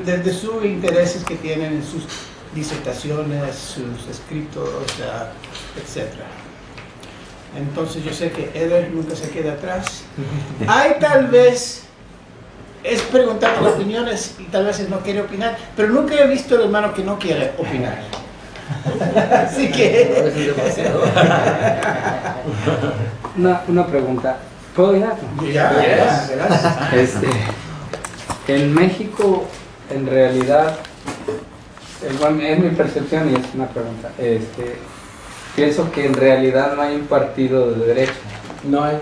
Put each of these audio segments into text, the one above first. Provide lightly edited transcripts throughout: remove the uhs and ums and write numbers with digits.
desde sus intereses que tienen en sus disertaciones, sus escritos, etc. Entonces yo sé que Eder nunca se queda atrás. Hay tal vez, es preguntar por opiniones y tal vez no quiere opinar, pero nunca he visto al hermano que no quiere opinar. Así que... Una pregunta. ¿Puedo ir? Ya. En México, en realidad, bueno, es mi percepción y es una pregunta. Pienso que en realidad no hay un partido de derecha. No hay.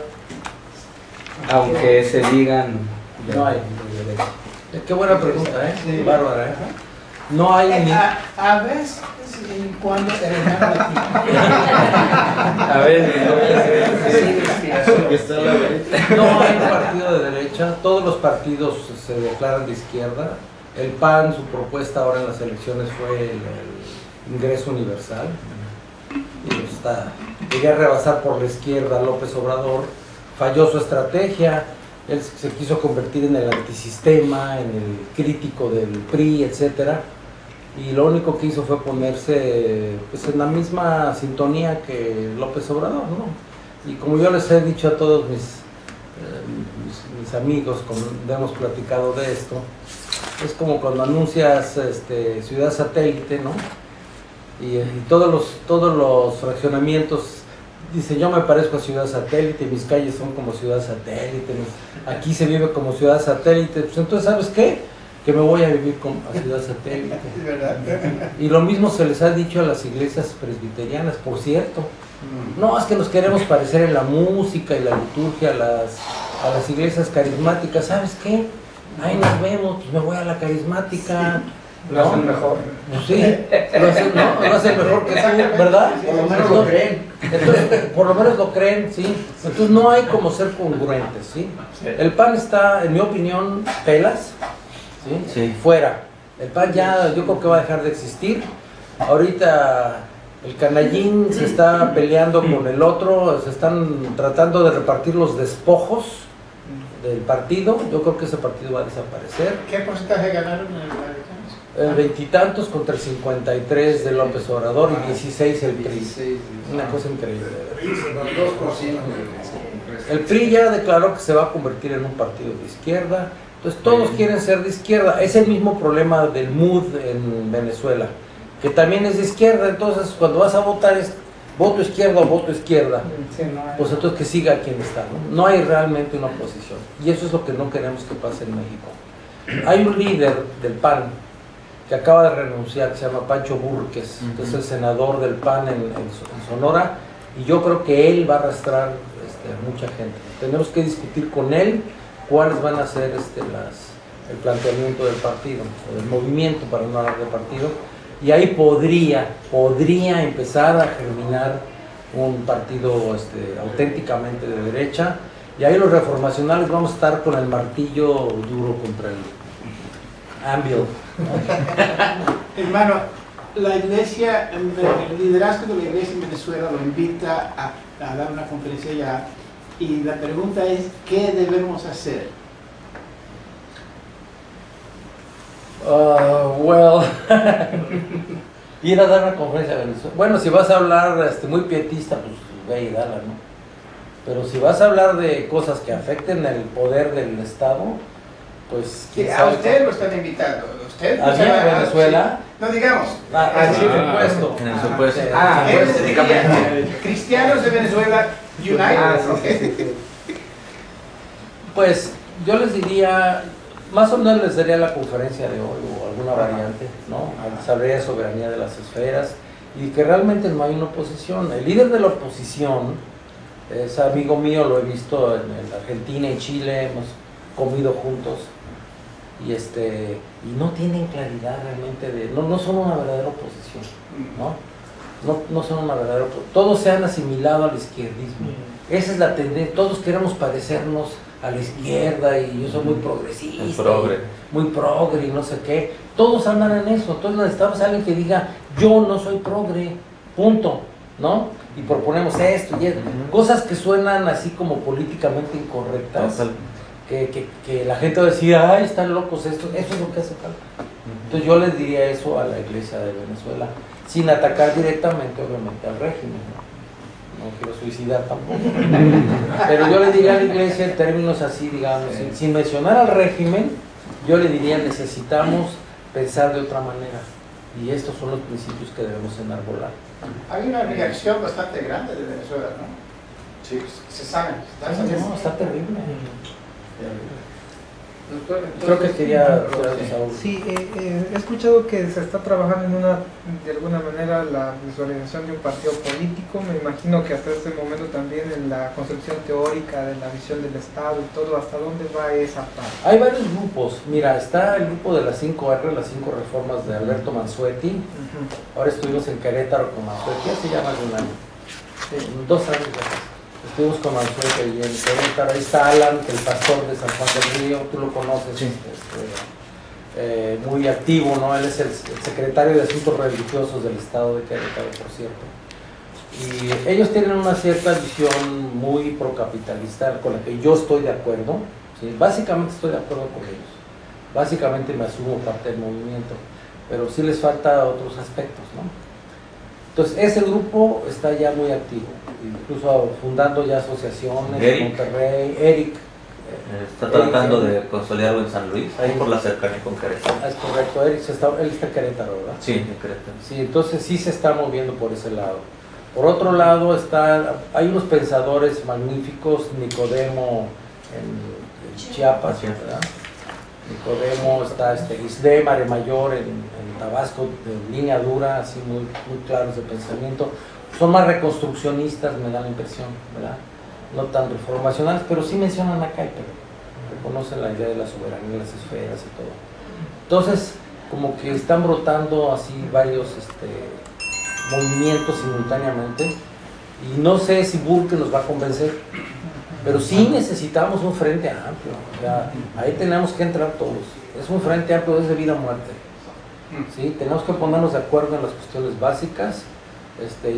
Aunque se digan... No hay. Qué buena pregunta, ¿eh? Sí. Bárbara, ¿eh? No hay ni... A veces, cuando el hermano A ver, no hay un partido de derecha, todos los partidos se declaran de izquierda. El PAN, su propuesta ahora en las elecciones fue el ingreso universal. Y llegué a rebasar por la izquierda López Obrador, falló su estrategia, él se quiso convertir en el antisistema, en el crítico del PRI, etcétera, y lo único que hizo fue ponerse pues, en la misma sintonía que López Obrador, ¿no? Y como yo les he dicho a todos mis amigos, cuando hemos platicado de esto, es como cuando anuncias Ciudad Satélite, ¿no? Y todos los fraccionamientos dicen, yo me parezco a Ciudad Satélite, mis calles son como Ciudad Satélite, aquí se vive como Ciudad Satélite, pues entonces, ¿sabes qué? Que me voy a vivir a Ciudad Satélite. Y lo mismo se les ha dicho a las iglesias presbiterianas, por cierto. No, es que nos queremos parecer en la música y la liturgia a las iglesias carismáticas, ¿sabes qué? Ahí nos vemos, pues me voy a la carismática. Lo hacen mejor. Pues sí, lo hacen mejor que tú, ¿verdad? Por lo menos lo creen. Entonces, por lo menos lo creen, sí. Entonces no hay como ser congruentes, ¿sí? El PAN está, en mi opinión, pelas, ¿sí? Sí. Fuera. El PAN ya, yo creo que va a dejar de existir. Ahorita el canallín se está peleando con el otro, se están tratando de repartir los despojos del partido. Yo creo que ese partido va a desaparecer. ¿Qué porcentaje ganaron en las elecciones? El 20 y tantos contra el 53 de López Obrador y 16 el PRI. Una cosa increíble. El PRI ya declaró que se va a convertir en un partido de izquierda. Entonces todos quieren ser de izquierda. Es el mismo problema del MUD en Venezuela, que también es de izquierda. Entonces cuando vas a votar es voto izquierda o voto izquierda. Pues entonces que siga quien está, ¿no? No hay realmente una oposición. Y eso es lo que no queremos que pase en México. Hay un líder del PAN que acaba de renunciar, que se llama Pancho Burques, que es el senador del PAN en Sonora, y yo creo que él va a arrastrar a mucha gente. Tenemos que discutir con él cuáles van a ser el planteamiento del partido, o del movimiento, para no hablar de partido, y ahí podría empezar a germinar un partido auténticamente de derecha, y ahí los reformacionales vamos a estar con el martillo duro contra el anvil. Hermano, la iglesia, el liderazgo de la iglesia en Venezuela lo invita a dar una conferencia allá, y la pregunta es, ¿qué debemos hacer? Ir a dar una conferencia a Venezuela. Bueno, si vas a hablar muy pietista, pues ve y dala, ¿no? Pero si vas a hablar de cosas que afecten el poder del Estado, pues... A usted lo están invitando. ¿Usted? ¿A Venezuela? Sí. No digamos. Sí, supuesto. En el supuesto. Cristianos de Venezuela United. Pues yo les diría, más o menos les daría la conferencia de hoy o alguna variante, ¿no? Hablaría de soberanía de las esferas y que realmente no hay una oposición. El líder de la oposición es amigo mío, lo he visto en Argentina y Chile, hemos comido juntos y no tienen claridad realmente no son una verdadera oposición, no son una verdadera oposición. Todos se han asimilado al izquierdismo. Esa es la tendencia, todos queremos parecernos a la izquierda y yo soy muy progresista, muy progre y no sé qué. Todos andan en eso, entonces necesitamos a alguien que diga yo no soy progre, punto, ¿no? Y proponemos esto y esto, cosas que suenan así como políticamente incorrectas, que la gente va a decir, ay, están locos esto, eso es lo que hace falta. Entonces yo les diría eso a la Iglesia de Venezuela, sin atacar directamente, obviamente, al régimen, no quiero suicidar tampoco, pero yo le diría a la Iglesia en términos así, digamos, sin mencionar al régimen, yo le diría necesitamos pensar de otra manera, y estos son los principios que debemos enarbolar. Hay una reacción bastante grande de Venezuela, ¿no? Sí. Se sabe. No, está terrible. Doctor, Creo que quería... sí, he escuchado que se está trabajando en de alguna manera la visualización de un partido político. Me imagino que hasta este momento también en la concepción teórica de la visión del Estado y todo, ¿hasta dónde va esa parte? Hay varios grupos. Mira, está el grupo de las 5R, las 5 reformas de Alberto Mansuetti. Ahora estuvimos en Querétaro con Mansuetti, ya se llama algún año. 2 años ya. Estuvimos con Mansuetti y en Querétaro. Ahí está Alan, el pastor de San Juan del Río, tú lo conoces, sí. Muy activo, ¿no? Él es el secretario de Asuntos Religiosos del Estado de Querétaro, por cierto. Y ellos tienen una cierta visión muy procapitalista con la que yo estoy de acuerdo, ¿sí? Básicamente estoy de acuerdo con ellos. Básicamente me asumo parte del movimiento, pero sí les falta otros aspectos, ¿no? Entonces, ese grupo está ya muy activo, incluso fundando ya asociaciones en Monterrey. Eric está tratando de consolidarlo en San Luis, ahí por la cercanía con Querétaro. Es correcto, Eric él está en Querétaro, ¿verdad? Sí, en Querétaro. Sí, entonces sí se está moviendo por ese lado. Por otro lado, hay unos pensadores magníficos, Nicodemo en Chiapas, ¿verdad? Nicodemo, está Isle Maremayor en Tabasco, de línea dura, así muy claros de pensamiento. Son más reconstruccionistas, me da la impresión, ¿verdad? No tan reformacionales, pero sí mencionan a Kuyper, reconocen la idea de la soberanía, las esferas y todo. Entonces, como que están brotando así varios movimientos simultáneamente, y no sé si Burke nos va a convencer, pero sí necesitamos un frente amplio, o sea, ahí tenemos que entrar todos. Es un frente amplio desde vida a muerte, ¿sí? Tenemos que ponernos de acuerdo en las cuestiones básicas.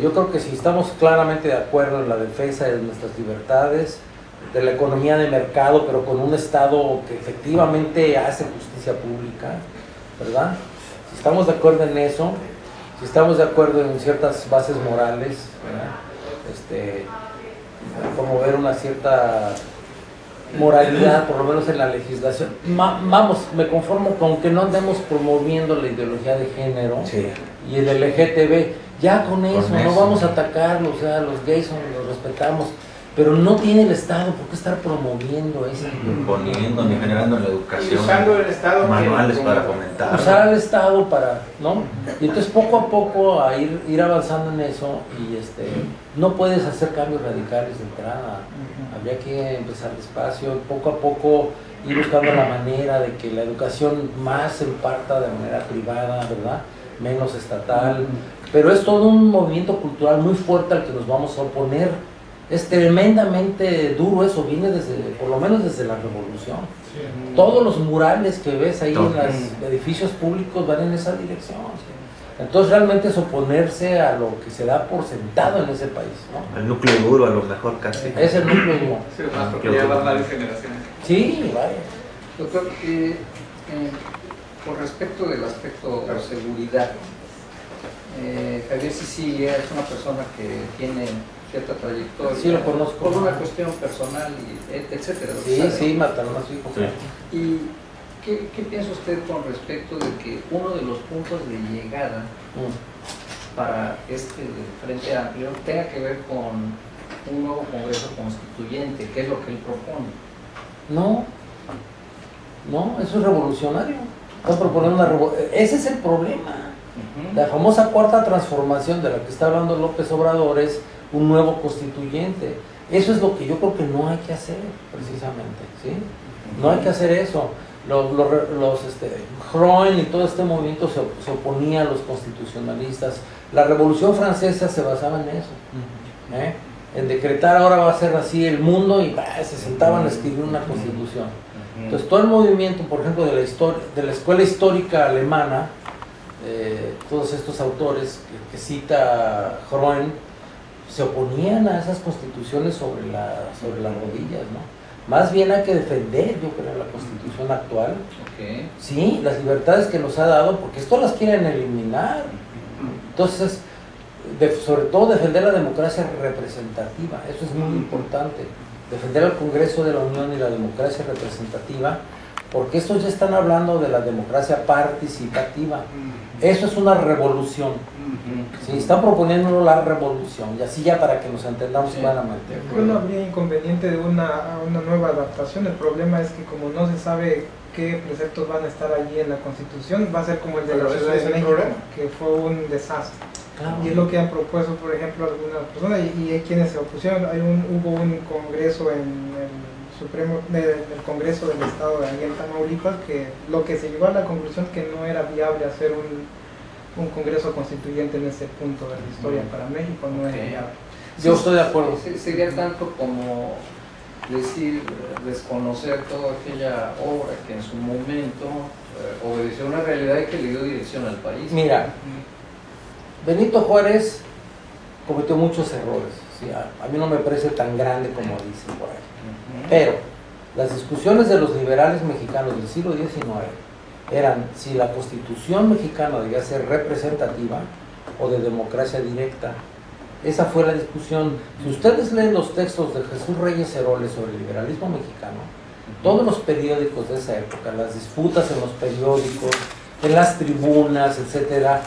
Yo creo que si estamos claramente de acuerdo en la defensa de nuestras libertades, de la economía de mercado, pero con un Estado que efectivamente hace justicia pública, ¿verdad? Si estamos de acuerdo en eso, si estamos de acuerdo en ciertas bases morales, ¿verdad? Promover una cierta moralidad, por lo menos en la legislación. Vamos, me conformo con que no andemos promoviendo la ideología de género, sí, y el LGTB, ya con eso, no vamos a atacarlos, o sea, los gays los respetamos, pero no tiene el Estado por qué estar promoviendo eso. Imponiendo ni generando en la educación. Y usando el Estado manuales para fomentar. Usar al Estado para, ¿no? Y entonces poco a poco a ir avanzando en eso, y no puedes hacer cambios radicales de entrada. Habría que empezar despacio, poco a poco ir buscando la manera de que la educación más se imparta de manera privada, ¿verdad? Menos estatal. Pero es todo un movimiento cultural muy fuerte al que nos vamos a oponer. Es tremendamente duro eso, viene por lo menos desde la Revolución. Sí. Todos los murales que ves ahí en los edificios públicos van en esa dirección. Sí. Entonces realmente es oponerse a lo que se da por sentado en ese país, ¿no? El núcleo duro a lo mejor casi. Es el núcleo duro. Sí, más porque ya van varias generaciones. Sí, vaya. Doctor, con respecto del aspecto de seguridad, Javier Sicilia es una persona que tiene cierta trayectoria, sí, lo conozco, por una cuestión personal, etcétera. Sí, mataron a su hijo. Sí. ¿Y qué piensa usted con respecto de que uno de los puntos de llegada para Frente Amplio tenga que ver con un nuevo Congreso Constituyente, que es lo que él propone? No, eso es revolucionario. Están proponiendo una revolución. Ese es el problema. La famosa cuarta transformación de la que está hablando López Obrador es un nuevo constituyente. Eso es lo que yo creo que no hay que hacer, precisamente, ¿sí? No hay que hacer eso. Freud y todo este movimiento se oponía a los constitucionalistas. La Revolución Francesa se basaba en eso, en decretar ahora va a ser así el mundo, y se sentaban a escribir una constitución. Entonces todo el movimiento, por ejemplo, de la escuela histórica alemana, todos estos autores que cita Freud, se oponían a esas constituciones sobre las rodillas, ¿no? Más bien hay que defender, yo creo, la Constitución actual. Ok. Sí, las libertades que nos ha dado, porque esto las quieren eliminar. Entonces, sobre todo defender la democracia representativa, eso es muy importante. Defender al Congreso de la Unión y la democracia representativa, porque estos ya están hablando de la democracia participativa. Eso es una revolución. Sí, están proponiendo la revolución, y así ya para que nos entendamos claramente. Creo que no habría inconveniente de una nueva adaptación. El problema es que como no se sabe qué preceptos van a estar allí en la Constitución, va a ser como el de la Pero ese Ciudad es de el México, problema. que fue un desastre. Claro. Y es lo que han propuesto, por ejemplo, algunas personas, y hay quienes se opusieron. Hubo un congreso en el Supremo, el Congreso del Estado de ahí en Tamaulipas, que lo que se llegó a la conclusión que no era viable hacer un congreso constituyente en ese punto de la historia para México, no es viable. Yo estoy de acuerdo. Sería tanto como decir, desconocer toda aquella obra que en su momento obedeció a una realidad y que le dio dirección al país. Mira, Benito Juárez cometió muchos errores. ¿Sí? A mí no me parece tan grande como dicen por ahí. Pero las discusiones de los liberales mexicanos del siglo XIX eran si la Constitución mexicana debía ser representativa o de democracia directa. Esa fue la discusión. Si ustedes leen los textos de Jesús Reyes Heroles sobre el liberalismo mexicano, todos los periódicos de esa época, las disputas en los periódicos, en las tribunas, etcétera,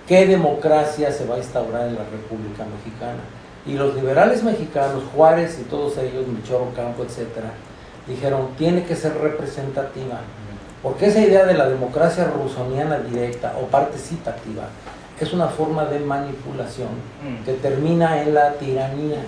¿qué democracia se va a instaurar en la República Mexicana? Y los liberales mexicanos, Juárez y todos ellos, Melchor Ocampo, etcétera, dijeron, tiene que ser representativa, porque esa idea de la democracia rusoniana directa o participativa es una forma de manipulación que termina en la tiranía.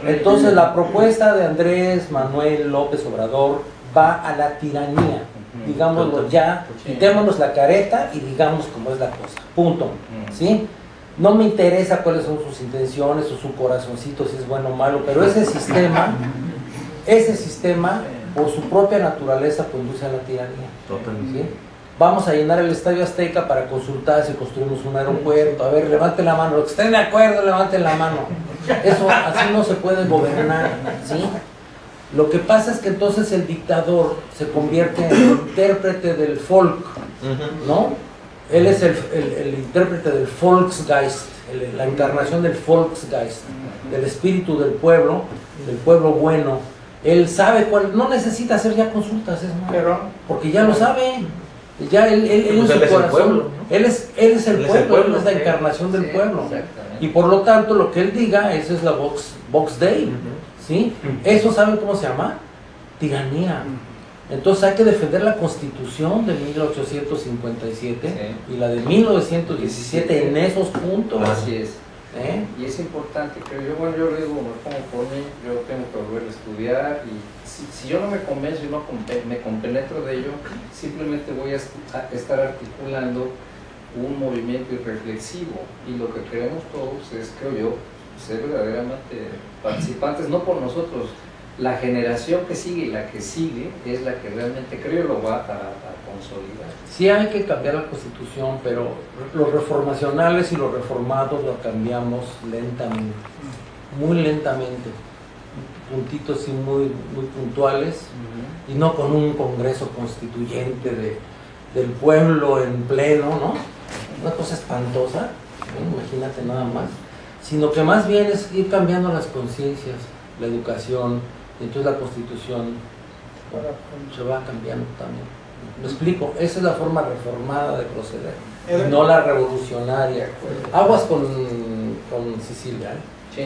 Entonces la propuesta de Andrés Manuel López Obrador va a la tiranía, digámoslo ya, quitémonos la careta y digamos cómo es la cosa, punto, ¿sí? No me interesa cuáles son sus intenciones o su corazoncito, si es bueno o malo, pero ese sistema, por su propia naturaleza, conduce a la tiranía. ¿Sí? Vamos a llenar el Estadio Azteca para consultar si construimos un aeropuerto. A ver, levanten la mano. Los que estén de acuerdo, levanten la mano. Eso así no se puede gobernar, ¿sí? Lo que pasa es que entonces el dictador se convierte en el intérprete del folk, ¿no? Él es el intérprete del Volksgeist, la encarnación del Volksgeist, del espíritu del pueblo bueno. Él sabe cuál, no necesita hacer ya consultas, porque ya lo sabe. Ya él en su corazón, él es el pueblo, él es la encarnación del pueblo. Y por lo tanto, lo que él diga, eso es la Vox Dei, ¿sí? Eso, ¿saben cómo se llama? Tiranía. Entonces hay que defender la Constitución de 1857 y la de 1917 en esos puntos. Así es. Y es importante, creo yo, bueno, yo digo, me pongo por mí, yo tengo que volver a estudiar y si yo no me convenzo y no me compenetro de ello, simplemente voy a estar articulando un movimiento irreflexivo y lo que queremos todos es, creo yo, ser verdaderamente participantes, no por nosotros. La generación que sigue y la que sigue es la que realmente creo lo va a consolidar. Sí hay que cambiar la Constitución, pero los reformacionales y los reformados lo cambiamos lentamente, muy lentamente, puntitos y muy puntuales, y no con un congreso constituyente del pueblo en pleno, ¿no? Una cosa espantosa, ¿no? Imagínate nada más, sino que más bien es ir cambiando las conciencias, la educación. Entonces la Constitución se va cambiando también. ¿Me explico? Esa es la forma reformada de proceder, no la revolucionaria. Aguas con Sicilia, ¿eh? Sí.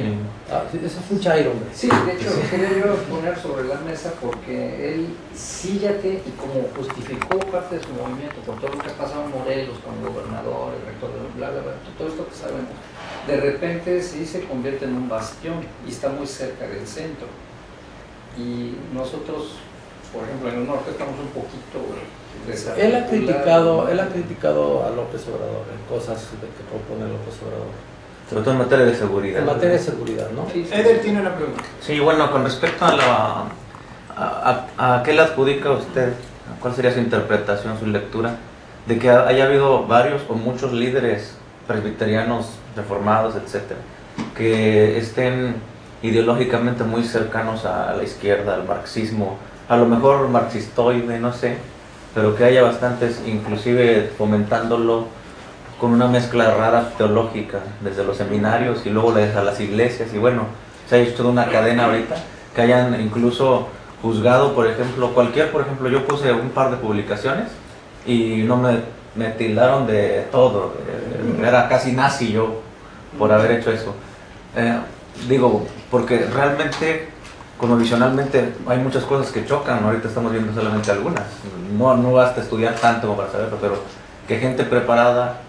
Eso es un chairo, hombre. Sí, de hecho lo quería yo poner sobre la mesa porque él sí y como justificó parte de su movimiento por todo lo que ha pasado en Morelos con el gobernador, el rector, bla, bla, bla, todo esto que sabemos, de repente sí se convierte en un bastión y está muy cerca del centro. Y nosotros, por ejemplo, en el norte estamos un poquito Él ha criticado a López Obrador en cosas que propone López Obrador. Sobre todo en materia de seguridad. En materia de seguridad, ¿no? Sí, sí. Eder tiene una pregunta. Sí, bueno, con respecto a qué le adjudica a usted, cuál sería su interpretación, su lectura, de que haya habido varios o muchos líderes presbiterianos reformados, etcétera, que estén ideológicamente muy cercanos a la izquierda, al marxismo, a lo mejor marxistoide, no sé, pero que haya bastantes, inclusive fomentándolo con una mezcla rara teológica, desde los seminarios y luego a las iglesias, y bueno, se ha hecho toda una cadena ahorita, que hayan incluso juzgado, por ejemplo, por ejemplo, yo puse un par de publicaciones y no me tildaron de todo, era casi nazi yo por haber hecho eso. Digo, porque realmente, como visionalmente, hay muchas cosas que chocan, ahorita estamos viendo solamente algunas, no basta estudiar tanto como para saberlo, pero que gente preparada,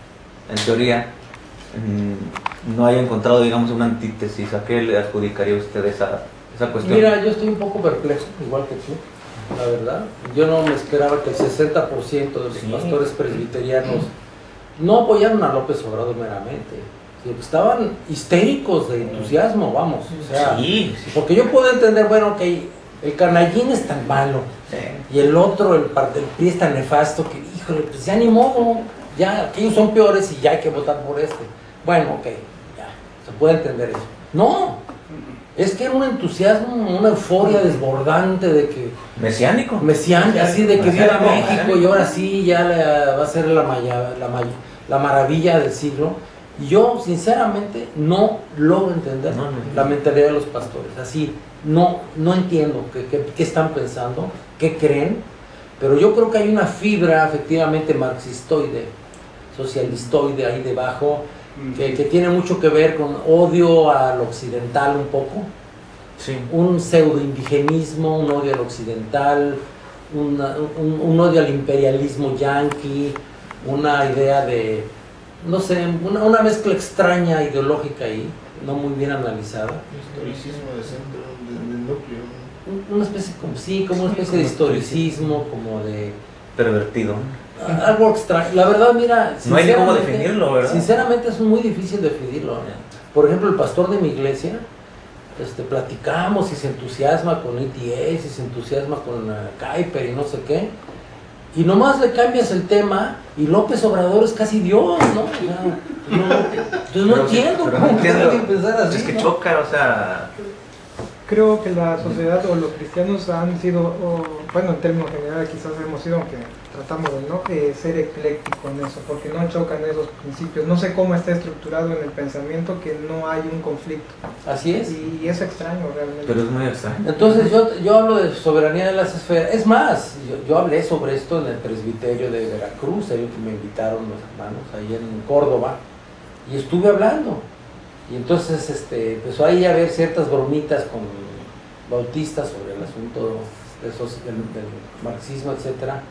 en teoría, no haya encontrado, digamos, una antítesis. ¿A qué le adjudicaría usted esa cuestión? Mira, yo estoy un poco perplejo, igual que tú, la verdad. Yo no me esperaba que el 60% de los pastores presbiterianos no apoyaron a López Obrador meramente. Estaban histéricos de entusiasmo, vamos. O sea, sí. Porque yo puedo entender, bueno, que el canallín es tan malo, y el otro, el PRI es tan nefasto, que, híjole, pues ya ni modo, ya, que ellos son peores y ya hay que votar por este. Bueno, ok, ya, se puede entender eso. No, es que era un entusiasmo, una euforia desbordante de que... Mesiánico, así de que viva Mesiánico, México, y ahora sí ya va a ser la maravilla del siglo. Y yo, sinceramente, no logro entender la mentalidad de los pastores. Así, no entiendo qué están pensando, qué creen, pero yo creo que hay una fibra efectivamente marxistoide, socialistoide ahí debajo, que tiene mucho que ver con odio al occidental un poco, sí. Un pseudo indigenismo, un odio al occidental, un odio al imperialismo yanqui, una idea de, no sé, una mezcla extraña ideológica ahí, no muy bien analizada. Historicismo de centro, del núcleo. Una especie como una especie de historicismo, como de... Pervertido. Algo extraño. La verdad, mira... No hay ni cómo definirlo, ¿verdad? Sinceramente es muy difícil definirlo. Por ejemplo, el pastor de mi iglesia, platicamos y se entusiasma con ETS y se entusiasma con Kuiper y no sé qué. Y nomás le cambias el tema y López Obrador es casi Dios, ¿no? O sea, no entiendo pero cómo no entiendo. pueden pensar así. Es que ¿no? choca, o sea... Creo que la sociedad o los cristianos han sido, bueno, en términos generales quizás hemos sido, aunque tratamos de no ser ecléctico en eso, porque no chocan esos principios. No sé cómo está estructurado en el pensamiento que no hay un conflicto. Así es. Y es extraño realmente. Pero es muy extraño. Entonces yo hablo de soberanía de las esferas. Es más, yo hablé sobre esto en el presbiterio de Veracruz, ahí que me invitaron los hermanos, ahí en Córdoba, y estuve hablando. Y entonces empezó ahí a haber ciertas bromitas con Bautista sobre el asunto del marxismo, etcétera.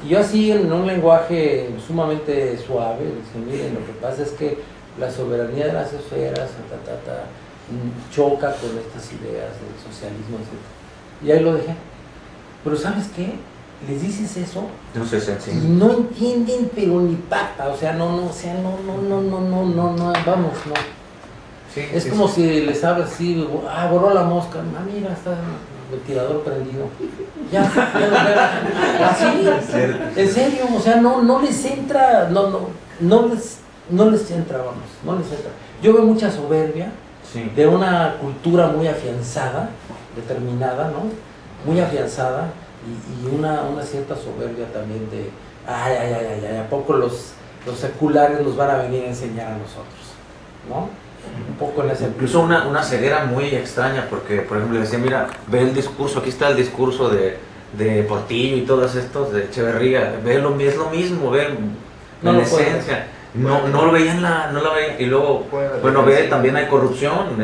Y yo así en un lenguaje sumamente suave, dije, miren, lo que pasa es que la soberanía de las esferas choca con estas ideas del socialismo, etc. Y ahí lo dejé. Pero ¿sabes qué? Les dices eso No sé, sencillo. y no entienden, pero ni papa. O sea, no, vamos, no. Sí, Es como si les hablas así, voló la mosca, mira, está el ventilador prendido. Ya así, en serio, o sea, no les entra, no les entra, vamos, no les entra. Yo veo mucha soberbia sí. de una cultura muy afianzada, determinada, ¿no? Muy afianzada, y una cierta soberbia también de, ¿a poco los seculares nos van a venir a enseñar a nosotros? ¿No? Un poco en ese... Incluso una ceguera muy extraña, porque por ejemplo le decía, mira, ve el discurso, aquí está el discurso de Portillo y todos estos, de Echeverría, es lo mismo, ve No en lo puedo. esencia, no lo veían, no la veían, y luego, bueno, ve, también hay corrupción,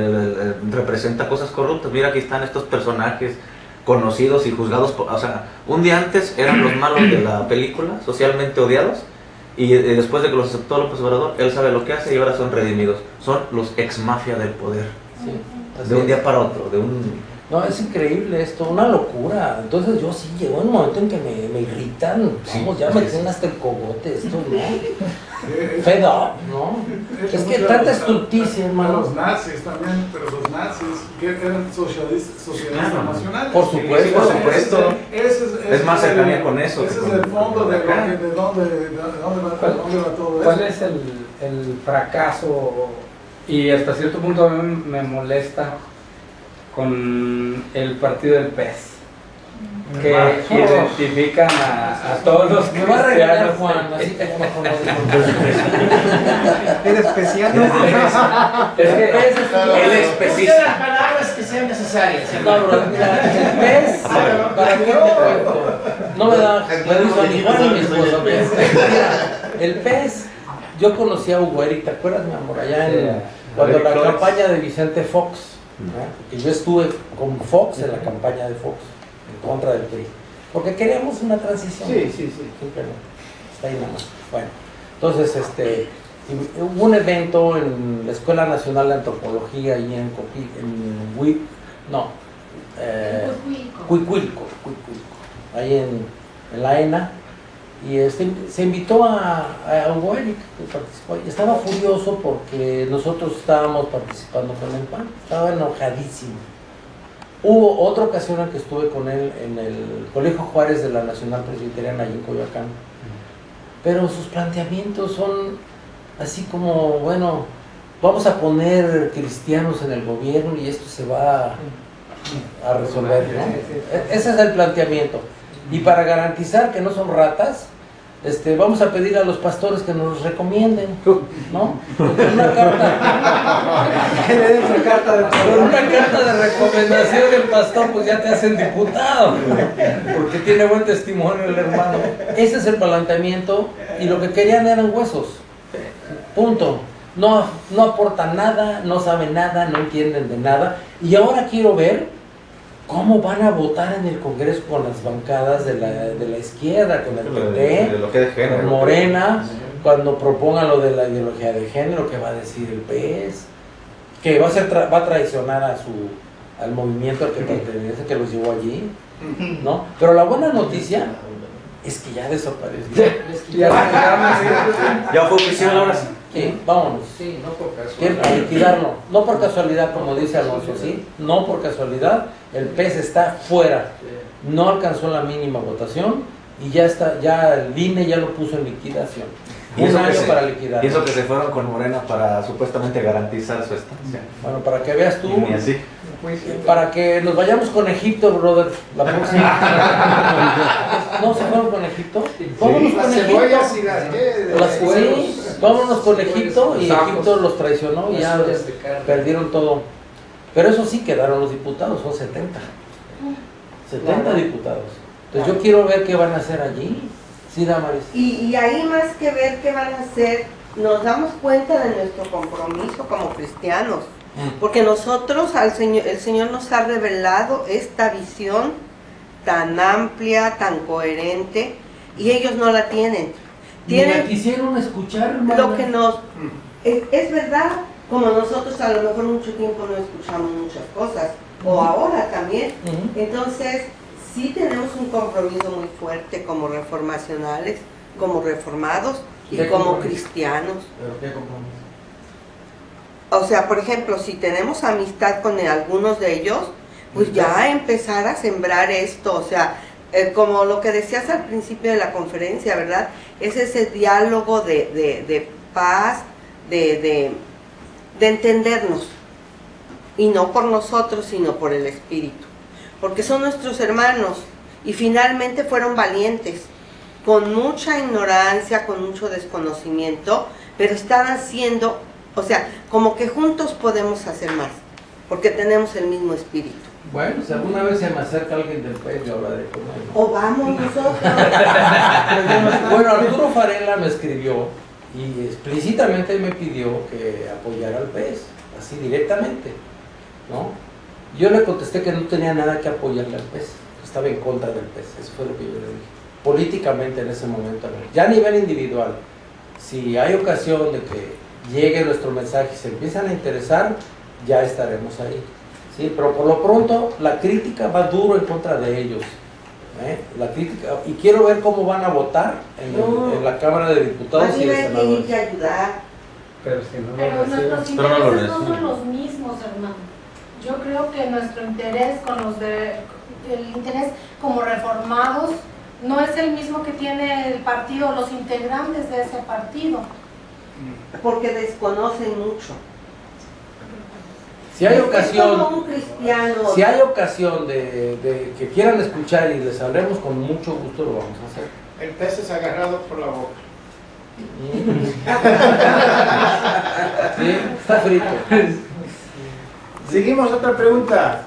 representa cosas corruptas, mira, aquí están estos personajes conocidos y juzgados, o sea, un día antes eran los malos de la película, socialmente odiados, y después de que los aceptó López Obrador, él sabe lo que hace y ahora son redimidos. Son los ex mafia del poder. Sí, así De un es. día para otro, de un... No, es increíble esto, una locura. Entonces yo sí llegó un momento en que me irritan, vamos, ya me tienen hasta el cogote esto, ¿no? Fed up, ¿no? Es que tanta estulticia, hermano. Los nazis también, pero los nazis que eran socialistas nacionales. Por supuesto, por supuesto. Ese Es más cercanía con eso. Ese es el fondo de dónde va todo ¿Cuál eso. es el fracaso? Y hasta cierto punto a mí me molesta con el partido del PES, que identifican a todos los Me va a regalar cristianos. Juan, así que ya mejor no digo. ¿Eres especial? Es que Él es Usa las palabras que sean necesarias. No, bro, mira, el pez, ¿para qué te cuento? No me da permiso ni Juan ni mi esposa. Mira, el pez, yo conocí a Hugo Eric, ¿te acuerdas, mi amor? Allá en, cuando la campaña de Vicente Fox, ¿no? Y yo estuve con Fox en la campaña de Fox, en contra del PRI, porque queríamos una transición. Sí. Simplemente, está ahí nada más. Bueno, entonces, hubo un evento en la Escuela Nacional de Antropología ahí en Cuicuilco, ahí en la ENA, y se invitó a Hugo Eric, que participó, y estaba furioso porque nosotros estábamos participando con el PAN, estaba enojadísimo. Hubo otra ocasión en que estuve con él en el Colegio Juárez de la Nacional Presbiteriana allí en Coyoacán, pero sus planteamientos son así como, bueno, vamos a poner cristianos en el gobierno y esto se va a resolver, ¿no? Ese es el planteamiento. Y para garantizar que no son ratas, vamos a pedir a los pastores que nos recomienden, ¿no? Con una carta de recomendación del pastor, pues ya te hacen diputado, porque tiene buen testimonio el hermano. Ese es el planteamiento, y lo que querían eran huesos. Punto. No aportan nada, no saben nada, no entienden de nada. Y ahora quiero ver cómo van a votar en el Congreso con las bancadas de la izquierda, con el PP, con Morena, cuando propongan lo de la ideología de género, que va a decir el PES, que va a traicionar al movimiento al que pertenece, que los llevó allí, ¿no? Pero la buena noticia es que ya desapareció. Ya fue oficial ahora sí. Sí, vámonos. Sí, no por Quieren casualidad. liquidarlo, no por casualidad, como dice Alonso, ¿sí? No por casualidad, el PES está fuera, no alcanzó la mínima votación y ya el INE ya lo puso en liquidación. Un año para liquidar. Y eso que se fueron con Morena para supuestamente garantizar su estancia. Bueno, para que veas tú, Y ni así. para que nos vayamos con Egipto, brother, la próxima. ¿No se fueron con Egipto? Vámonos con Egipto. Sí, vámonos con Egipto, y Egipto los traicionó y ya perdieron todo. Pero eso sí, quedaron los diputados, son 70 diputados. Entonces yo quiero ver qué van a hacer allí. Sí, Damaris. Y ahí más que ver qué van a hacer, nos damos cuenta de nuestro compromiso como cristianos, porque nosotros, el Señor nos ha revelado esta visión tan amplia, tan coherente, y ellos no la tienen. Tienen, la quisieron escuchar, hermano. Lo que nos... Es verdad, como nosotros a lo mejor mucho tiempo no escuchamos muchas cosas, o ahora también. Entonces, sí tenemos un compromiso muy fuerte como reformacionales, como reformados y como cristianos. ¿Pero qué compromiso? O sea, por ejemplo, si tenemos amistad con algunos de ellos, pues ya empezar a sembrar esto, o sea, como lo que decías al principio de la conferencia, ¿verdad? Es ese diálogo de paz, de entendernos, y no por nosotros, sino por el Espíritu. Porque son nuestros hermanos y finalmente fueron valientes, con mucha ignorancia, con mucho desconocimiento, pero están haciendo, o sea, como que juntos podemos hacer más, porque tenemos el mismo espíritu. Bueno, si alguna vez se me acerca alguien del país, yo hablaré con él, ¿no? O vamos nosotros. Bueno, Arturo Farela me escribió y explícitamente me pidió que apoyara al PES, así directamente, ¿no? Yo le contesté que no tenía nada que apoyarle al PES, estaba en contra del PES, eso fue lo que yo le dije. Políticamente en ese momento, ya a nivel individual, si hay ocasión de que llegue nuestro mensaje y se empiezan a interesar, ya estaremos ahí. Sí, pero por lo pronto la crítica va duro en contra de ellos. La crítica, y quiero ver cómo van a votar en la Cámara de Diputados y de tienen Senadores. que ayudar. Pero si no Pero lo reciben. nuestros intereses no son los mismos, hermano. Yo creo que nuestro interés con el interés como reformados no es el mismo que tiene el partido, los integrantes de ese partido. Porque desconocen mucho. Si hay Es ocasión, como un cristiano. si hay ocasión de que quieran escuchar y les hablemos, con mucho gusto lo vamos a hacer. El pez es agarrado por la boca. Sí, está frito. Seguimos, otra pregunta.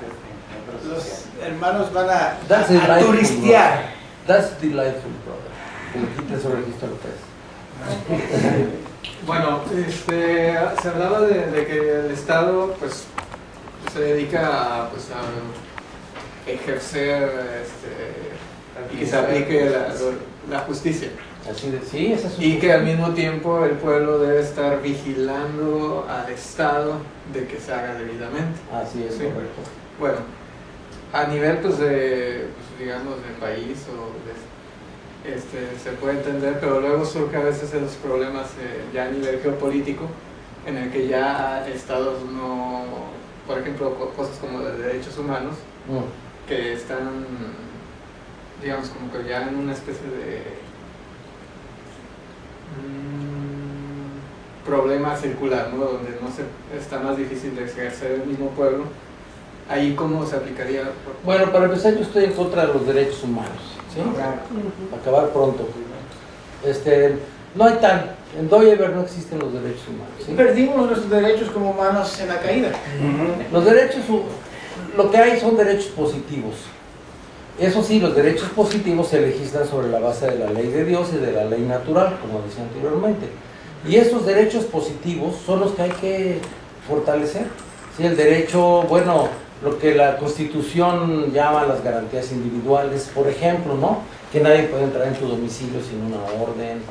Los hermanos van a That's delightful, turistear. brother. That's delightful, brother. Que le quiten su registro al pez. Bueno, se hablaba de que el Estado pues se dedica a, pues, a ejercer y que se aplique la justicia. Así de, sí, esa es su Y que al mismo tiempo el pueblo debe estar vigilando al Estado de que se haga debidamente. Así es, Sí. correcto. Bueno, a nivel pues digamos de país o se puede entender, pero luego surge a veces los problemas ya a nivel geopolítico, en el que ya estados no, por ejemplo, cosas como de derechos humanos, que están, digamos, como que ya en una especie de problema circular, ¿no? Donde está más difícil de ejercer el mismo pueblo. Ahí cómo se aplicaría. Bueno, para empezar, yo estoy en contra de los derechos humanos, ¿sí? Para acabar pronto. No hay tal, en Doyever no existen los derechos humanos, ¿sí? Perdimos nuestros derechos como humanos en la caída. Los derechos, lo que hay son derechos positivos. Eso sí, los derechos positivos se legislan sobre la base de la ley de Dios y de la ley natural, como decía anteriormente. Y esos derechos positivos son los que hay que fortalecer. ¿Sí? El derecho, bueno, lo que la Constitución llama las garantías individuales, por ejemplo, ¿no? Que nadie puede entrar en tu domicilio sin una orden,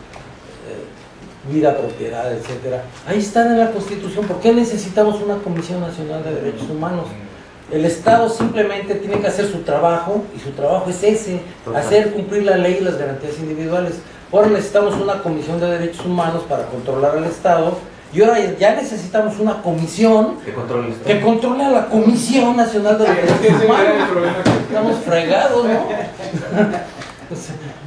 vida, propiedad, etcétera. Ahí están en la Constitución. ¿Por qué necesitamos una Comisión Nacional de Derechos Humanos? El Estado simplemente tiene que hacer su trabajo, y su trabajo es ese, hacer cumplir la ley y las garantías individuales. Ahora necesitamos una Comisión de Derechos Humanos para controlar al Estado, y ahora ya necesitamos una comisión que controle a la Comisión Nacional de Derechos Humanos. Estamos fregados, ¿no?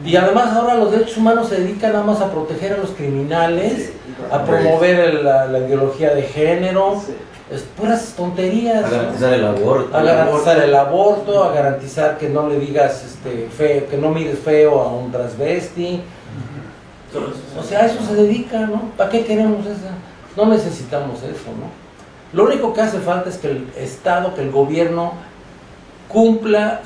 Y además ahora los derechos humanos se dedican nada más a proteger a los criminales, a promover la ideología de género, es puras tonterías. A garantizar el aborto. A garantizar el aborto, a garantizar que no le digas feo, que no mires feo a un transvesti. O sea, a eso se dedica, ¿no? ¿Para qué queremos eso? No necesitamos eso, ¿no? Lo único que hace falta es que el Estado, que el gobierno cumpla